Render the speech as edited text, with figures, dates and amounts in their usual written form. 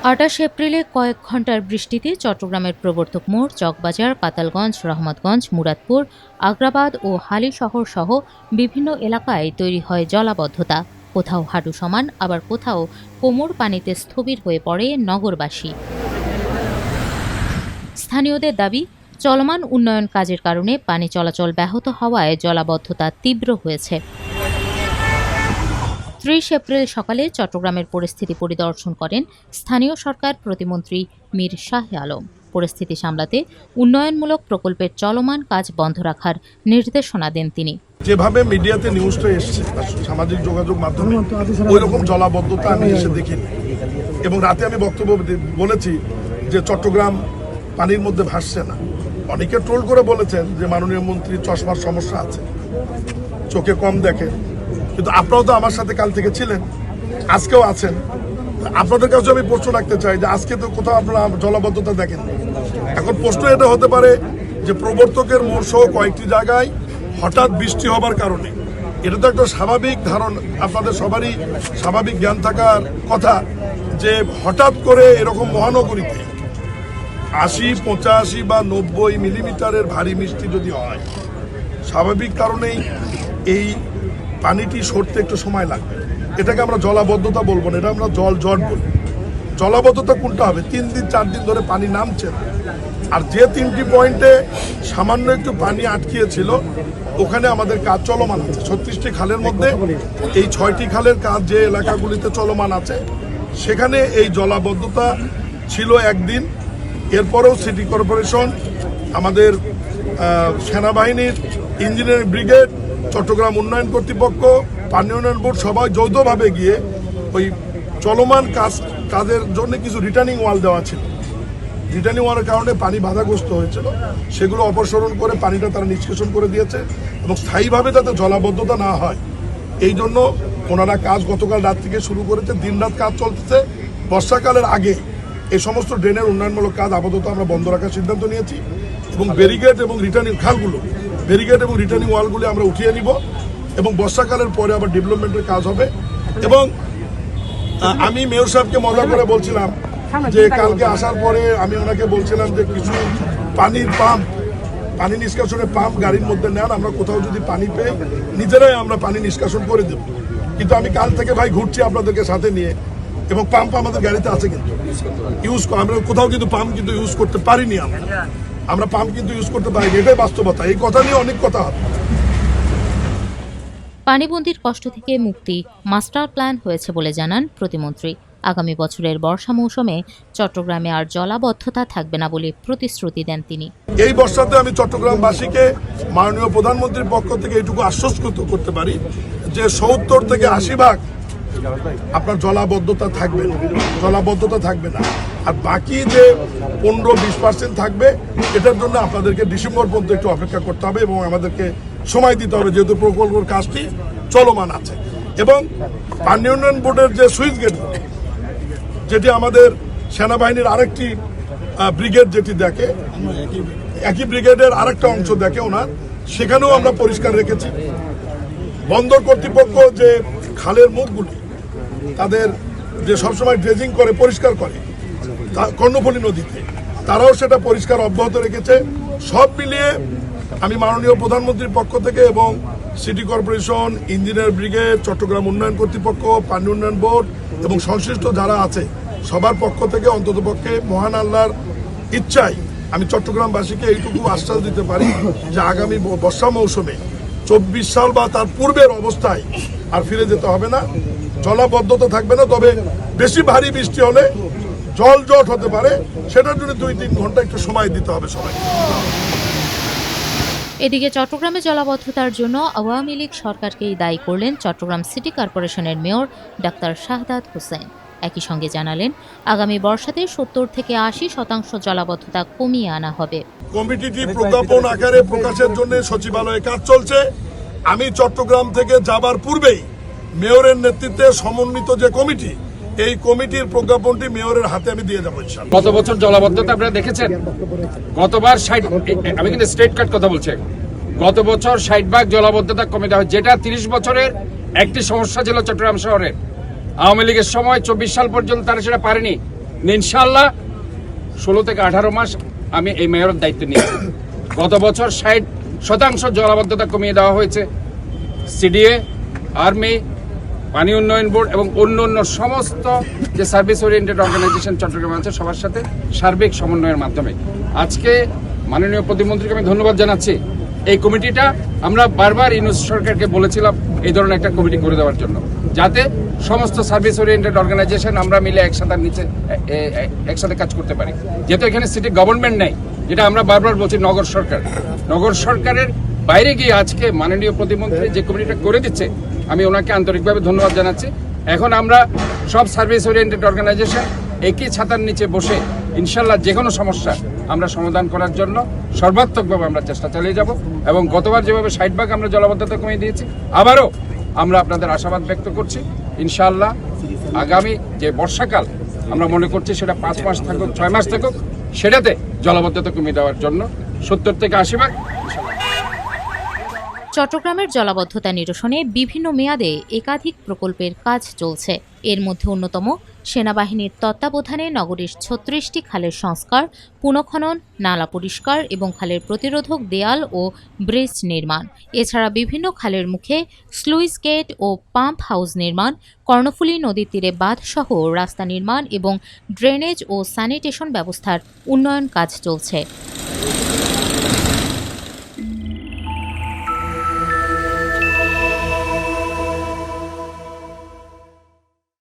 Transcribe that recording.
28 এপ্রিলে কয়েক ঘণ্টার বৃষ্টিতে চট্টগ্রামের প্রবর্তক মোড়, চকবাজার, কাতালগঞ্জ, রহমতগঞ্জ, মুরাদপুর, আগ্রাবাদ ও হালিশহর সহ বিভিন্ন এলাকায় তৈরি হয় জলাবদ্ধতা। কোথাও হাঁটু সমান, আবার কোথাও কোমর পানিতে স্থবির হয়ে পড়ে নগরবাসী। স্থানীয়দের দাবি, চলমান উন্নয়ন কাজের কারণে পানি চলাচল ব্যাহত হওয়ায় জলাবদ্ধতা তীব্র হয়েছে। 30 এপ্রিল সকালে চট্টগ্রামের পরিস্থিতি পরিদর্শন করেন স্থানীয় সরকার প্রতিমন্ত্রী মীর শাহে আলম। পরিস্থিতি সামলাতে উন্নয়নমূলক প্রকল্পের চলমান কাজ বন্ধ রাখার নির্দেশনা দেন তিনি। যেভাবে মিডিয়াতে নিউজটা এসছে, সামাজিক যোগাযোগ মাধ্যমে ওই রকম জলাবদ্ধতা আমি এসে দেখিনি। এবং রাতে আমি বক্তব্য বলেছি যে চট্টগ্রাম পানির মধ্যে ভাসছে না। অনেকে ট্রোল করে বলেছেন যে মাননীয় মন্ত্রী চশমার সমস্যা আছে, চোখে কম দেখেন, কিন্তু আপনারাও তো আমার সাথে কাল থেকে ছিলেন, আজকেও আছেন। আপনাদের কাছে আমি প্রশ্ন রাখতে চাই যে আজকে তো কোথাও আপনারা জলাবদ্ধতা দেখেন। এখন প্রশ্ন এটা হতে পারে যে প্রবর্তকের মোড় সহ কয়েকটি জায়গায় হঠাৎ বৃষ্টি হবার কারণে, এটা তো একটা স্বাভাবিক ধারণ, আপনাদের সবারই স্বাভাবিক জ্ঞান থাকার কথা যে হঠাৎ করে এরকম মহানগরীতে 80, 85 বা 90 মিলিমিটারের ভারী বৃষ্টি যদি হয়, স্বাভাবিক কারণেই এই পানিটি সরতে একটু সময় লাগবে। এটাকে আমরা জলাবদ্ধতা বলবো না, এটা আমরা জট বলবো। জলাবদ্ধতা কোনটা হবে? 3 দিন 4 দিন ধরে পানি নামছে না। আর যে 3টি পয়েন্টে সামান্য একটু পানি আটকিয়েছিল, ওখানে আমাদের কাজ চলমান আছে। 36টি খালের মধ্যে এই 6টি খালের কাজ যে এলাকাগুলিতে চলমান আছে, সেখানে এই জলাবদ্ধতা ছিল একদিন। এরপরেও সিটি কর্পোরেশন, আমাদের সেনাবাহিনীর ইঞ্জিনিয়ারিং ব্রিগেড, চট্টগ্রাম উন্নয়ন কর্তৃপক্ষ, পানি উন্নয়ন বোর্ড সবাই যৌথভাবে গিয়ে ওই চলমান কাজের জন্য কিছু রিটার্নিং ওয়াল দেওয়া ছিল। রিটার্নিং ওয়ালের কারণে পানি বাধাগ্রস্ত হয়েছিল, সেগুলো অপসারণ করে পানিটা তারা নিষ্কাশন করে দিয়েছে এবং স্থায়ীভাবে যাতে জলাবদ্ধতা না হয় এই জন্য ওনারা কাজ গতকাল রাত থেকে শুরু করেছে। দিনরাত কাজ চলতেছে। বর্ষাকালের আগে এই সমস্ত ড্রেনের উন্নয়নমূলক কাজ আপাতত আমরা বন্ধ রাখার সিদ্ধান্ত নিয়েছি এবং ব্যারিকেড এবং রিটার্নিং খালগুলো, ব্যারিকেড এবং রিটার্নিং ওয়ালগুলি আমরা উঠিয়ে নিব এবং বর্ষাকালের পরে আবার ডেভেলপমেন্টের কাজ হবে। এবং আমি মেয়র সাহেবকে মজা করে বলছিলাম যে কালকে আসার পরে আমি ওনাকে বলছিলাম যে কিছু পানির পাম্প, পানি নিষ্কাশনের পাম্প গাড়ির মধ্যে নেন, আমরা কোথাও যদি পানি পেয়ে নিজেরাই আমরা পানি নিষ্কাশন করে দেব। কিন্তু আমি কাল থেকে ভাই ঘুরছি আপনাদেরকে সাথে নিয়ে, এবং পাম্প আমাদের গাড়িতে আছে, কিন্তু আমরা কোথাও কিন্তু পাম্প কিন্তু ইউজ করতে পারিনি। আমরা পাম্প কিন্তু ইউজ করতে পারিনি, এটাই বাস্তবতা। এই কথা নিয়ে অনেক কথা হবে। পানিবন্দির কষ্ট থেকে মুক্তি মাস্টার প্ল্যান হয়েছে বলে জানান প্রতিমন্ত্রী। আগামী বছরের বর্ষা মৌসুমে চট্টগ্রামে আর জলাবদ্ধতা থাকবে না বলে প্রতিশ্রুতি দেন তিনি। এই বর্ষাতে আমি চট্টগ্রামবাসীকে মাননীয় প্রধানমন্ত্রীর পক্ষ থেকে এইটুকু আশ্বস্ত করতে পারি যে 70 থেকে 80% আপনার জলাবদ্ধতা থাকবে না। আর বাকি যে 15-20% থাকবে, এটার জন্য আপনাদেরকে ডিসেম্বর পর্যন্ত একটু অপেক্ষা করতে হবে এবং আমাদেরকে সময় দিতে হবে, যেহেতু প্রকল্পের কাজটি চলমান আছে। এবং পানি উন্নয়ন বোর্ডের যে সুইচ গেট, যেটি আমাদের সেনাবাহিনীর আরেকটি ব্রিগেড যেটি দেখে, একই ব্রিগেডের আরেকটা অংশ দেখে ওনার, সেখানেও আমরা পরিষ্কার রেখেছি। বন্দর কর্তৃপক্ষ যে খালের মুখগুলি তাদের যে সবসময় ড্রেজিং করে পরিষ্কার করে কর্ণফুলী নদীতে, তারাও সেটা পরিষ্কার অব্যাহত রেখেছে। সব মিলিয়ে আমি মাননীয় প্রধানমন্ত্রীর পক্ষ থেকে এবং city corporation, engineer brigade, Chittagong উন্নয়ন কর্তৃপক্ষ, পানি উন্নয়ন বোর্ড এবং সংশ্লিষ্ট যারা আছে সবার পক্ষ থেকে অন্ততপক্ষে মহান আল্লাহর ইচ্ছায় আমি চট্টগ্রামবাসীকে এইটুকু আশ্বাস দিতে পারি যে আগামী বর্ষা মৌসুমে 24 সাল বা তার পূর্বের অবস্থায় আর ফিরে যেতে হবে না। জলাবদ্ধতা থাকবে না, তবে বেশি ভারী বৃষ্টি হলে জট হতে পারে, সেটার জন্য 2-3 ঘন্টা একটু সময় দিতে হবে সবাই। এদিকে চট্টগ্রামে জলাবদ্ধতার জন্য আওয়ামী লীগ সরকারকেই দায়ী করলেন চট্টগ্রাম সিটি কর্পোরেশনের মেয়র ডাক্তার শাহাদাত হোসেন। একই সঙ্গে জানালেন, আগামী বর্ষাতে 70 থেকে 80% জলাবদ্ধতা কমিয়ে আনা হবে। কমিটিটি প্রজ্ঞাপন আকারে প্রকাশের জন্য সচিবালয়ে কাজ চলছে। আমি চট্টগ্রাম থেকে যাবার পূর্বেই মেয়রের নেতৃত্বে সমন্বিত যে কমিটি, এই কমিটির প্রজ্ঞাপনটি মেয়রের হাতে আমি দিয়ে যাবো ইনশাআল্লাহ। গত বছর জলাবদ্ধতা আপনারা দেখেছেন, গতবার 60, আমি কিন্তু স্টেট কাট কথা বলছি, গত বছর 60% জলাবদ্ধতা কমে দেওয়া হয়, যেটা 30 বছরের একটি সমস্যা ছিল চট্টগ্রাম শহরের। আওয়ামী লীগের সময় 24 সাল পর্যন্ত তারা সেটা পারেনি। ইনশাআল্লাহ 16 থেকে 18 মাস আমি এই মেয়রের দায়িত্ব নিয়েছি। গত বছর 60% জলাবদ্ধতা কমিয়ে দেওয়া হয়েছে। সিডিএ, আর্মি, পানি উন্নয়ন বোর্ড এবং অন্য সমস্ত যে সার্ভিস ওরিয়েন্টেড অর্গানাইজেশন চট্টগ্রামে আছে সবার সাথে সার্বিক সমন্বয়ের মাধ্যমে আজকে মাননীয় প্রতিমন্ত্রীকে আমি ধন্যবাদ জানাচ্ছি। এই কমিটিটা আমরা বারবার ইউনুস সরকারকে বলেছিলাম এই ধরনের একটা কমিটি করে দেওয়ার জন্য, যাতে সমস্ত সার্ভিস ওরিয়েন্টেড অর্গানাইজেশন আমরা মিলে একসাথে কাজ করতে পারি। যেহেতু এখানে সিটি গভর্নমেন্ট নেই, যেটা আমরা বারবার বলছি নগর সরকারের বাইরে গিয়ে আজকে মাননীয় প্রতিমন্ত্রী যে কমিটিটা করে দিচ্ছে, আমি ওনাকে আন্তরিকভাবে ধন্যবাদ জানাচ্ছি। এখন আমরা সব সার্ভিস ওরিয়েন্টেড অর্গানাইজেশন একই ছাতার নিচে বসে ইনশাল্লাহ যে কোনো সমস্যা আমরা সমাধান করার জন্য সর্বাত্মকভাবে আমরা চেষ্টা চালিয়ে যাব। এবং গতবার যেভাবে 60% আমরা জলাবদ্ধতা কমিয়ে দিয়েছি, আবারও আমরা আপনাদের আশাবাদ ব্যক্ত করছি ইনশাআল্লাহ আগামী যে বর্ষাকাল আমরা মনে করছি সেটা 5 মাস থাকুক 6 মাস থাকুক, সেটাতে জলাবদ্ধতা কমিয়ে দেওয়ার জন্য 70 থেকে 80% চট্টগ্রামের জলাবদ্ধতা নিরসনে বিভিন্ন মেয়াদে একাধিক প্রকল্পের কাজ চলছে। এর মধ্যে অন্যতম সেনাবাহিনীর তত্ত্বাবধানে নগরীর 36টি খালের সংস্কার, পুনঃখনন, নালা পরিষ্কার এবং খালের প্রতিরোধক দেয়াল ও ব্রিজ নির্মাণ। এছাড়া বিভিন্ন খালের মুখে স্লুইস গেট ও পাম্প হাউস নির্মাণ, কর্ণফুলী নদীর তীরে বাঁধসহ রাস্তা নির্মাণ এবং ড্রেনেজ ও স্যানিটেশন ব্যবস্থার উন্নয়ন কাজ চলছে।